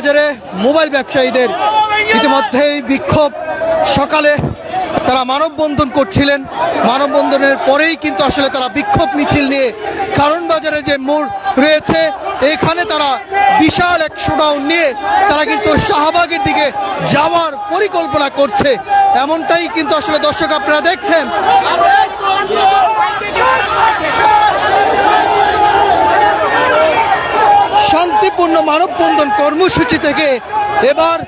বাজারে মোবাইল ব্যবসায়ীদের ইতিমধ্যেই বিক্ষোভ। সকালে তারা মানববন্ধন করছিলেন, মানববন্ধনের পরেই কিন্তু আসলে তারা বিক্ষোভ মিছিল নিয়ে কারণ বাজারে যে মোড় রয়েছে এখানে তারা বিশাল এক শোডাউন নিয়ে তারা কিন্তু শাহবাগের দিকে যাওয়ার পরিকল্পনা করছে। এমনটাই কিন্তু আসলে দর্শক আপনারা দেখছেন। শান্তিপূর্ণ মানববন্ধন কর্মসূচি থেকে এবার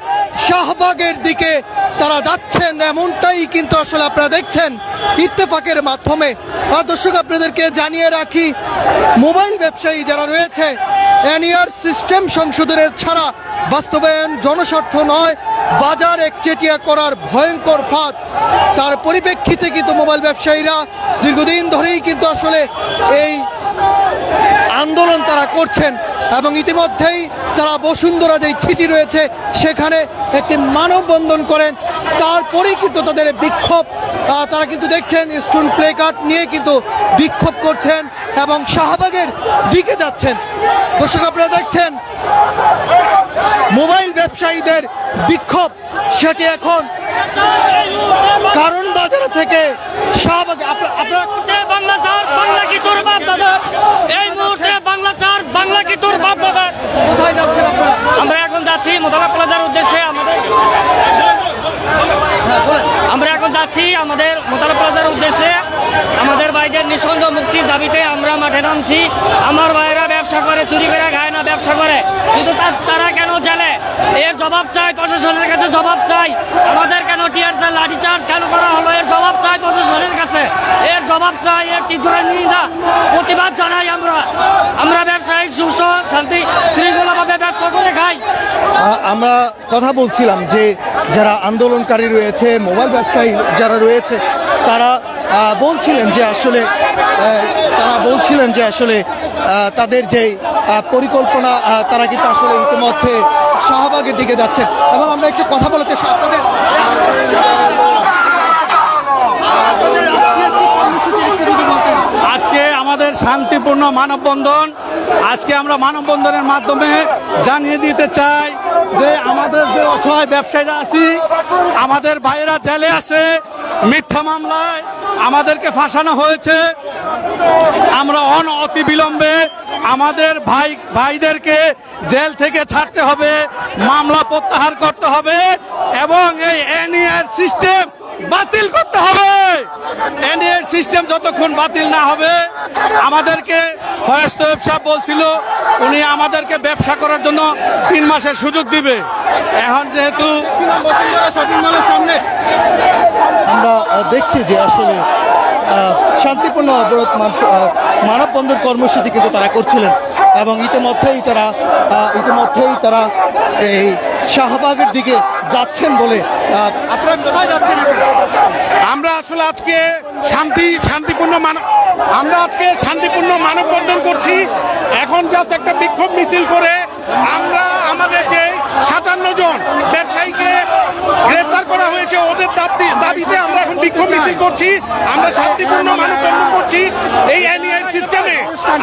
শাহবাগের দিকে তারা যাচ্ছেন, এমনটাই কিন্তু আসলে আপনারা দেখছেন ইত্তেফাকের মাধ্যমে। দর্শক আপনাদেরকে জানিয়ে রাখি, মোবাইল ব্যবসায়ী যারা রয়েছে এনইআর সিস্টেম সংশোধনের ছাড়া বাস্তবায়ন জনস্বার্থ নয়, বাজার একচেটিয়া করার ভয়ঙ্কর ফাঁদ। তার পরিপ্রেক্ষিতে কিন্তু মোবাইল ব্যবসায়ীরা দীর্ঘদিন ধরেই কিন্তু আসলে এই আন্দোলন তারা করছেন এবং ইতিমধ্যেই তারা বসুন্ধরা যেই সিটি রয়েছে সেখানে একটি মানববন্ধন করেন। তারপরেই কিন্তু তাদের বিক্ষোভ, তারা কিন্তু দেখছেন স্টোন প্লে কার্ড নিয়ে কিন্তু বিক্ষোভ করছেন এবং শাহবাগের দিকে যাচ্ছেন। দর্শক আপনারা দেখছেন মোবাইল ব্যবসায়ীদের বিক্ষোভ, সেটি এখন কারণ বাজার থেকে শাহবাগে। আপনারা বাংলা স্যার, বাংলা কি তোর বাপ দাদা? এই মুহূর্তে বাংলা স্যার, বাংলা কি তোর বাপ দাদা? কোথায় যাচ্ছেন আপনারা? আমরা এখন যাচ্ছি মোতালা প্লাজার উদ্দেশ্যে। আমরা এখন যাচ্ছি আমাদের মোতালা প্লাজার উদ্দেশ্যে। আমাদের ভাইদের নিঃসন্দেহ মুক্তির দাবিতে আমরা মাঠে নামছি। আমার ভাইরা ব্যবসা করে, চুরি করে খায় না, ব্যবসা করে, কিন্তু তারা কেন জেলে? এর জবাব চাই, প্রশাসনের কাছে জবাব চাই। আমাদের কেন টিয়ারসেল লাঠিচার্জ কেন করা হলো? এর জবাব চাই প্রশাসনের কাছে, এর জবাব চাই, এর তীব্র নিন্দা প্রতিবাদ জানাই। আমরা ব্যবসায়িক সুস্থ শান্তি শৃঙ্খলাভাবে ব্যবসা করে খাই। আমরা কথা বলছিলাম যে যারা আন্দোলনকারী রয়েছে, মোবাইল ব্যবসায়ী যারা রয়েছে, তারা বলছিলেন যে আসলে তাদের যে পরিকল্পনা তারা কিন্তু আসলে ইতিমধ্যে শাহবাগের দিকে যাচ্ছে। এবং আমরা একটু কথা বলার চেষ্টা আপনাদের আজকে আমাদের শান্তিপূর্ণ মানববন্ধন। আজকে আমরা মানববন্ধনের মাধ্যমে জানিয়ে দিতে চাই যে আমাদের যে অসহায় ব্যবসায়ীরা আছি, আমাদের ভাইয়েরা জেলে আছে, মিথ্যা মামলায় আমাদেরকে ফাঁসানো হয়েছে। আমরা অতি বিলম্বে আমাদের ভাইদেরকে জেল থেকে ছাড়তে হবে, মামলা প্রত্যাহার করতে হবে এবং এই এনইআর সিস্টেম বাতিল করতে হবে। এনইআর সিস্টেম যতক্ষণ বাতিল না হবে, আমাদেরকে ফয়েজ তোয়েব সাহেব বলছিল উনি আমাদেরকে ব্যবসা করার জন্য 3 মাসের সুযোগ দিবে। এখন যেহেতু শপিং মলের সামনে আমরা দেখছি যে আসলে শান্তিপূর্ণ অবরোধ মানববন্ধন কর্মসূচি কিন্তু তারা করছিলেন এবং ইতিমধ্যেই তারা এই শাহবাগের দিকে যাচ্ছেন বলে। আপনারা কোথায় যাচ্ছেন? আমরা আসলে আজকে শান্তিপূর্ণ মানববন্ধন করছি। এখন জাস্ট একটা বিক্ষোভ মিছিল করে আমরা আমাদের যে 57 জন ব্যবসায়ীকে গ্রেফতার করা হয়েছে ওদের দাবিতে আমরা এখন বিক্ষোভ মিছিল করছি। আমরা শান্তিপূর্ণ মানববন্ধন করছি। এই এনইআই সিস্টেমে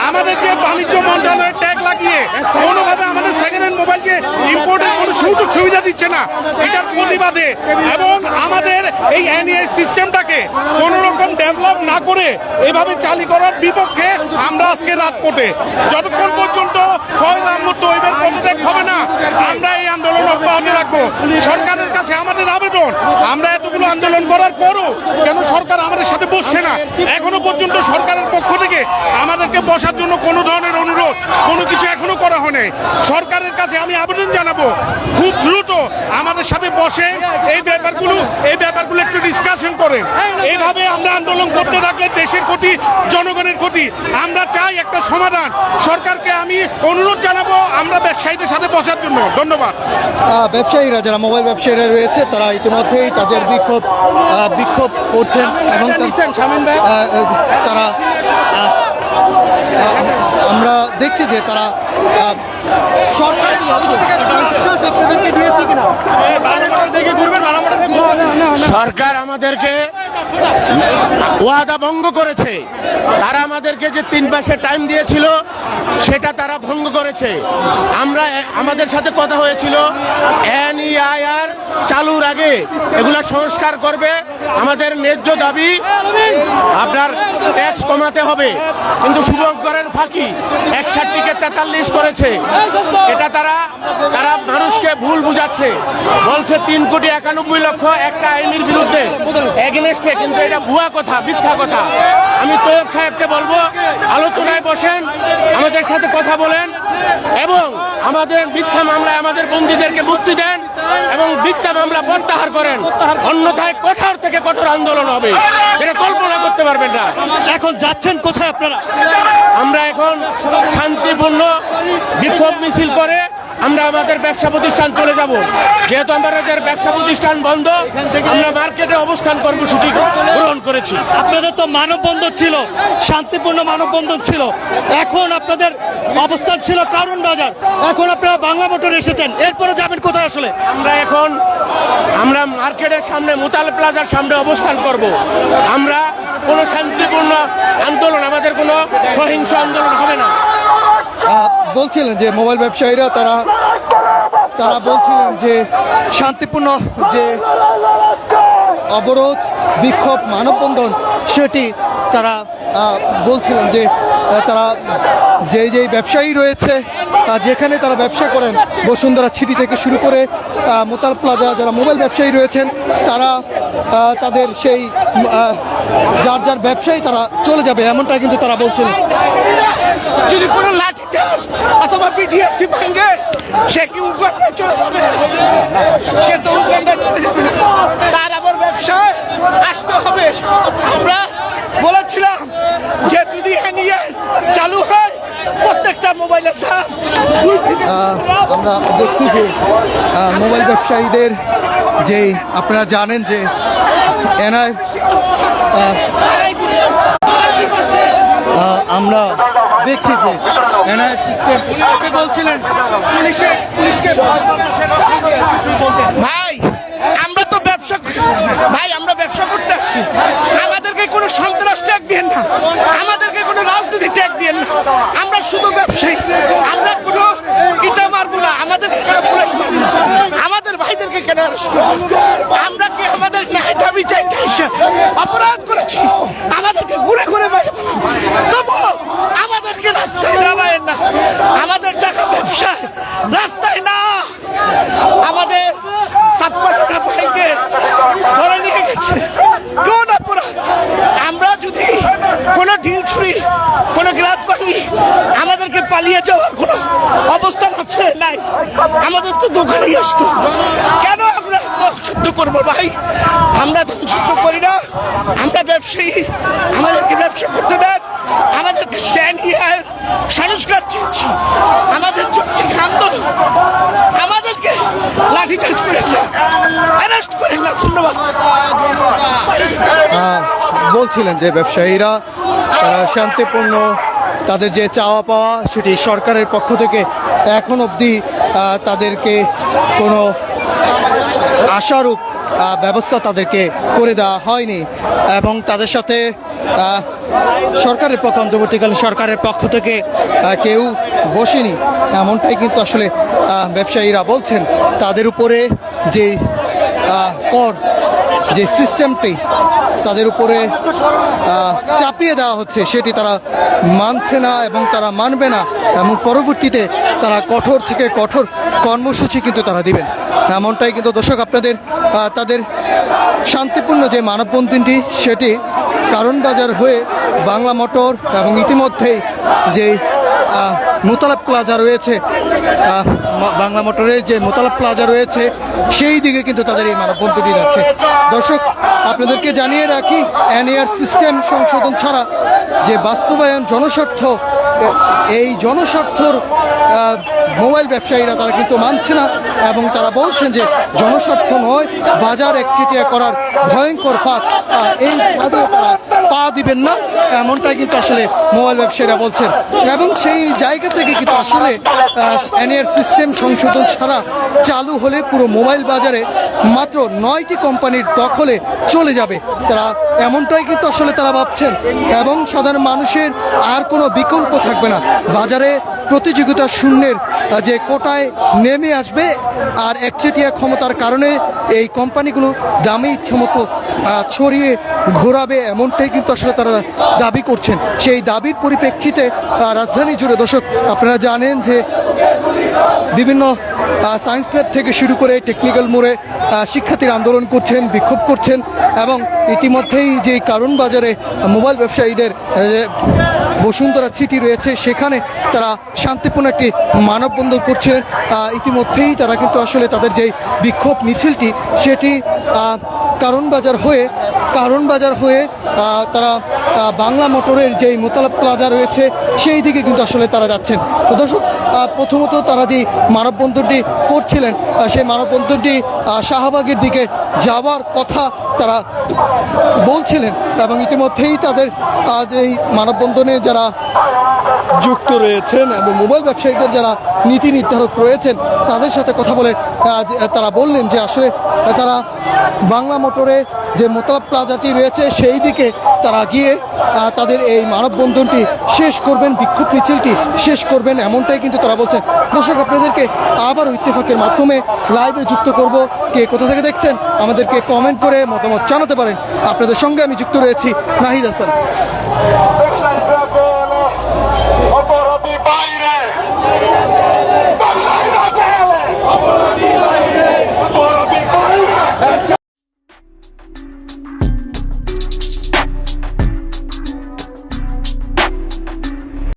আমাদের যে বাণিজ্য মন্ত্রণালয়ের ট্যাগ লাগিয়ে কোনোভাবে আমাদের সেকেন্ড হ্যান্ড মোবাইলকে ইম্পোর্টের কোনো সুযোগ সুবিধা দিচ্ছে না, এটার প্রতিবাদে এবং আমাদের এই এনইআই সিস্টেমটাকে কোনো রকম ডেভেলপ না করে এভাবে চালু করার বিপক্ষে আমরা আজকে রাজপথে। যতক্ষণ পর্যন্ত ফয়েজ আহমদ তোয়েবের পদত্যাগ হবে না, আমরা এই আন্দোলন অব্যাহত রাখবো। সরকারের কাছে আমাদের আবেদন, আমরা এতগুলো আন্দোলন করার পরও কেন সরকার আমাদের সাথে বসছে না? এখনো পর্যন্ত সরকারের পক্ষ থেকে আমাদেরকে বসার জন্য কোনো ধরনের অনুরোধ, কোনো কিছু এখনো করা হয়নি। সরকারের কাছে আমি আবেদন জানাবো খুব দ্রুত আমাদের সাথে বসে এই ব্যাপারগুলো একটু ডিসকাশন করে। এইভাবে আমরা আন্দোলন করতে থাকলে দেশের ক্ষতি, জনগণের ক্ষতি। আমরা চাই একটা সমাধান। সরকারকে আমি অনুরোধ জানাবো আমরা ব্যবসায়ীদের সাথে বসার জন্য। ধন্যবাদ। ব্যবসায়ীরা যারা মোবাইল ব্যবসায়ীরা রয়েছে তারা ইতিমধ্যেই তাদের বিক্ষোভ করছেন এবং তারা আমরা দেখছি যে তারা সরকার আমাদেরকে ওয়াদা ভঙ্গ করেছে। তারা আমাদেরকে যে 3 মাসের টাইম দিয়েছিল সেটা তারা ভঙ্গ করেছে। আমরা আমাদের সাথে কথা হয়েছিল NEIR চালুর আগে এগুলা সংস্কার করবে, আমাদের ন্যায্য দাবি আপনার ট্যাক্স কমাতে হবে, কিন্তু শুভঙ্করের ফাঁকি 61 থেকে 43 করেছে। এটা তারা মানুষকে ভুল বুঝাচ্ছে, বলছে 3,91,00,000 একটা আইনের বিরুদ্ধে এগেনস্টে, কিন্তু এটা ভুয়া কথা, মিথ্যা কথা। আমি তৈয়ব সাহেবকে বলবো আলোচনায় বসেন, আমাদের সাথে কথা বলেন এবং আমাদের মিথ্যা মামলায় আমাদের বন্দীদেরকে মুক্তি দেন এবং মিথ্যা মামলা প্রত্যাহার করেন, অন্যথায় কঠোর থেকে কঠোর আন্দোলন হবে, যেটা কল্পনা করতে পারবেন না। এখন যাচ্ছেন কোথায় আপনারা? আমরা এখন শান্তিপূর্ণ বিক্ষোভ মিছিল করে আমরা আমাদের ব্যবসা প্রতিষ্ঠান চলে যাব। যেহেতু আমাদের ব্যবসা প্রতিষ্ঠান বন্ধ, আমরা মার্কেটে অবস্থান কর্মসূচি গ্রহণ করেছি। আপনাদের তো মানববন্ধন ছিল, শান্তিপূর্ণ মানববন্ধন ছিল, এখন আপনাদের অবস্থান ছিল কারণ বাজার, এখন আপনারা বাংলা মোটর এসেছেন, এরপরে যাবেন কোথায় আসলে? আমরা মার্কেটের সামনে মোতালেব প্লাজার সামনে অবস্থান করব। আমরা কোনো শান্তিপূর্ণ আন্দোলন, আমাদের কোনো সহিংস আন্দোলন হবে না। বলছিলেন যে মোবাইল ব্যবসায়ীরা তারা বলছিলেন যে শান্তিপূর্ণ যে অবরোধ, বিক্ষোভ, মানববন্ধন সেটি তারা বলছিলেন যে তারা যেই ব্যবসায়ী রয়েছে যেখানে তারা ব্যবসা করেন, বসুন্ধরা সিটি থেকে শুরু করে মোতাল প্লাজা, যারা মোবাইল ব্যবসায়ী রয়েছেন তারা তাদের সেই যার ব্যবসায়ী তারা চলে যাবে, এমনটা কিন্তু তারা বলছেন। যদি কোনো লাঠিচার্জ অথবা বিডিআরসি ভাঙে, সে কি উগান্ডায় চলে যাবে? সে তো উগান্ডায় চলে যাবে না, তার আবার ব্যবসায় আসতে হবে। আমরা বলেছিলাম যে যদি NEIR চালু হয় প্রত্যেকটা মোবাইলের দাম আমরা দেখছি যে মোবাইল ব্যবসায়ীদের যেই আপনারা জানেন যে NIR আমরা দেখছি যে NIR সিস্টেম বলছিলেন পুলিশকে ভাই আমরা ব্যবসা করতে আসছি, আমাদেরকে কোনো সন্ত্রাস ট্যাগ দিয়েন না, আমাদেরকে কোনো রাজনীতি ট্যাগ দিয়েন না, আমরা শুধু ব্যবসায়ী, আমরা কোনো ইটা মারবো না, আমাদের আমাদের ভাইদেরকে কেন অ্যারেস্ট করবো? আমরা কি আমাদের ন্যায় দাবি চাইতে এসে অপরাধ করেছি? আমাদেরকে ঘুরে ঘুরে বাইরে তবু আমাদেরকে রাস্তায় নামায়েন না, আমাদের টাকা ব্যবসায় রাস্তায় না। আমাদের 56টা ভাইকে ধরে নিয়ে গেছে, কোন অপরাধ? আমরা যদি কোনো ঢিল ছুরি, কোনো গ্লাস ভাঙি, আমাদেরকে পালিয়ে যাওয়ার কোনো অবস্থান আছে নাই, আমাদের তো দোকানেই আসতো। কেন আমরা ধ্বংসযুদ্ধ করবো ভাই? আমরা ধ্বংসযুদ্ধ করি না, আমরা ব্যবসায়ী, আমাদেরকে ব্যবসা করতে দেন, আমাদেরকে NEIR সংস্কার চেয়েছি, আমাদের যৌক্তিক আন্দোলন, আমাদেরকে লাঠিচার্জ করেন না, অ্যারেস্ট করেন না। ধন্যবাদ। বলছিলেন যে ব্যবসায়ীরা তারা শান্তিপূর্ণ, তাদের যে চাওয়া পাওয়া সেটি সরকারের পক্ষ থেকে এখন অবধি তাদেরকে কোনো আশারূপ ব্যবস্থা তাদেরকে করে দেওয়া হয়নি এবং তাদের সাথে সরকারের পক্ষ, অন্তর্বর্তীকালীন সরকারের পক্ষ থেকে কেউ বসেনি, এমনটাই কিন্তু আসলে ব্যবসায়ীরা বলছেন। তাদের উপরে যে কর, যে সিস্টেমটি তাদের উপরে চাপিয়ে দেওয়া হচ্ছে সেটি তারা মানছে না এবং তারা মানবে না, এবং পরবর্তীতে তারা কঠোর থেকে কঠোর কর্মসূচি কিন্তু তারা দিবেন, এমনটাই কিন্তু দর্শক আপনাদের তাদের শান্তিপূর্ণ যে মানববন্ধনটি সেটি কারণ বাজার হয়ে বাংলা মোটর এবং ইতিমধ্যেই যে মোতালেব প্লাজা রয়েছে, বাংলা মোটরের যে মোতালেব প্লাজা রয়েছে সেই দিকে কিন্তু তাদের এই মানববন্ধনটি যাচ্ছে। দর্শক আপনাদেরকে জানিয়ে রাখি, NEIR সিস্টেম সংশোধন ছাড়া যে বাস্তবায়ন জনস্বার্থ, এই জনস্বার্থর মোবাইল ব্যবসায়ীরা তারা কিন্তু মানছে না এবং তারা বলছেন যে জনস্বার্থ নয়, বাজার একচেটিয়া করার ভয়ঙ্কর ফাঁদ, এই ফাঁদে তারা পা দিবেন না, এমনটাই কিন্তু আসলে মোবাইল ব্যবসায়ীরা বলছেন। এবং সেই জায়গা থেকে কিন্তু আসলে এনএর সিস্টেম সংশোধন ছাড়া চালু হলে পুরো মোবাইল বাজারে মাত্র 9টি কোম্পানির দখলে চলে যাবে তারা, এমনটাই কিন্তু আসলে তারা ভাবছেন। এবং সাধারণ মানুষের আর কোনো বিকল্প থাকবে না, বাজারে প্রতিযোগিতা শূন্যের যে কোটায় নেমে আসবে। আর একচেটিয়া ক্ষমতার কারণে এই কোম্পানিগুলো দামে ইচ্ছামতো ছড়িয়ে ঘোরাবে, এমনটাই কিন্তু আসলে তারা দাবি করছেন। সেই দাবির পরিপ্রেক্ষিতে রাজধানী জুড়ে দর্শক আপনারা জানেন যে বিভিন্ন সায়েন্স ল্যাব থেকে শুরু করে টেকনিক্যাল মোড়ে শিক্ষার্থীরা আন্দোলন করছেন, বিক্ষোভ করছেন। এবং ইতিমধ্যেই যে কারণ বাজারে মোবাইল ব্যবসায়ীদের বসুন্ধরা সিটি রয়েছে, সেখানে তারা শান্তিপূর্ণ একটি মানববন্ধন করছেন। ইতিমধ্যেই তারা কিন্তু আসলে তাদের যে বিক্ষোভ মিছিলটি সেটি কারণ বাজার হয়ে তারা বাংলা মোটরের যেই মোতালাব প্লাজা রয়েছে সেই দিকে কিন্তু আসলে তারা যাচ্ছেন। তো দর্শক, প্রথমত তারা যে মানববন্ধনটি করছিলেন সেই মানববন্ধনটি শাহবাগের দিকে যাওয়ার কথা তারা বলছিলেন। এবং ইতিমধ্যেই তাদের এই মানববন্ধনে যারা যুক্ত রয়েছেন এবং মোবাইল ব্যবসায়ীদের যারা নীতি নির্ধারক রয়েছেন তাদের সাথে কথা বলে তারা বললেন যে আসলে তারা বাংলা মোটরে যে মোতালাব প্লাজাটি রয়েছে সেই দিকে তারা গিয়ে তাদের এই মানববন্ধনটি শেষ করবেন, বিক্ষোভ মিছিলটি শেষ করবেন, এমনটাই কিন্তু তারা বলছেন। দর্শক, আপনাদেরকে আবার ইত্তেফাকের মাধ্যমে লাইভে যুক্ত করব। কে কোথা থেকে দেখছেন আমাদেরকে কমেন্ট করে মতামত জানাতে পারেন। আপনাদের সঙ্গে আমি যুক্ত রয়েছি নাহিদ হাসান। অপরাধী